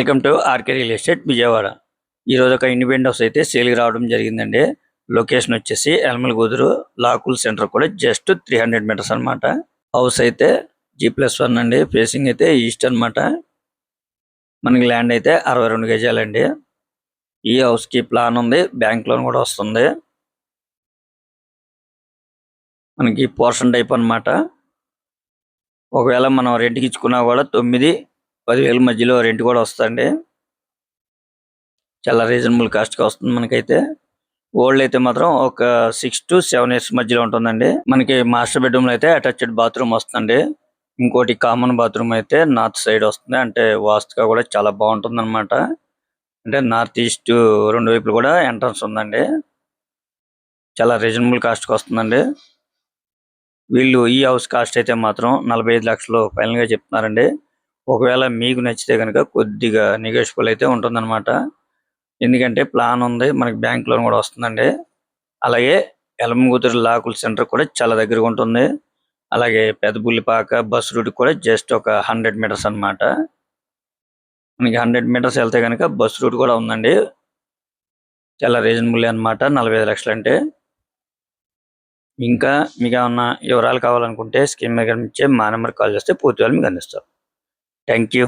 Welcome to RK real estate Vijayawada. ఈరోజు ఒక independent house అయితే సేల్కి రావడం జరిగిందండి. లొకేషన్ వచ్చేసి ఎల్మల్ కుదురు లాకుల్ సెంటర్ కూడా జస్ట్ 300 మీటర్స్ అనమాట. హౌస్ అయితే G+1 అండి. ఫేసింగ్ అయితే ఈస్ట్ అనమాట. మనకి ల్యాండ్ అయితే 62 గజాలండి. ఈ హౌస్ కి ప్లాన్ ఉంది, బ్యాంక్ లోన్ కూడా వస్తుంది. మనకి పోర్షన్ టైప్ అనమాట. ఒకవేళ మనం రెంట్కి ఇచ్చుకున్నా కూడా 9-10 మధ్యలో రెంట్ కూడా వస్తుంది. చాలా రీజనబుల్ కాస్ట్ కి వస్తుంది మనకైతే. ఓల్డ్ అయితే మాత్రం ఒక 6 to 7 ఇయర్స్ మధ్యలో ఉంటుందండి. మనకి మాస్టర్ బెడ్రూమ్ లో అయితే అటాచ్డ్ బాత్రూమ్ వస్తుంది. ఇంకోటి కామన్ బాత్రూమ్ అయితే నార్త్ సైడ్ వస్తుంది. అంటే వాస్తుగా కూడా చాలా బాగుంటుంది అనమాట. అంటే నార్త్ ఈస్ట్ రెండు వైపులు కూడా ఎంట్రన్స్ ఉందండి. చాలా రీజనబుల్ కాస్ట్ కి వస్తుందండి. వీళ్ళు ఈ హౌస్ కాస్ట్ అయితే మాత్రం 45 లక్షలు ఫైనల్ గా చెప్తున్నారండి. ఒకవేళ మీకు నచ్చితే కనుక కొద్దిగా నెగోషియబుల్ అయితే ఉంటుందన్నమాట. ఎందుకంటే ప్లాన్ ఉంది, మనకి బ్యాంక్ లోన్ కూడా వస్తుందండి. అలాగే ఎలమగుతురు లాకుల్ సెంటర్ కూడా చాలా దగ్గరగా ఉంటుంది. అలాగే పెద్దబుల్లిపాక బస్ రూట్ కూడా జస్ట్ ఒక 100 మీటర్స్ అన్నమాట. మనకి 100 మీటర్స్ వెళ్తే కనుక బస్ రూట్ కూడా ఉందండి. చాలా రీజనబుల్ అన్నమాట 45 లక్షలు అంటే. ఇంకా మీకు ఏమన్నా వివరాలు కావాలనుకుంటే స్క్రీన్ మీద కనిపించే మా నెంబర్ కాల్ చేస్తే పూర్తి వివరాలు మీకు అందిస్తాం. Thank you.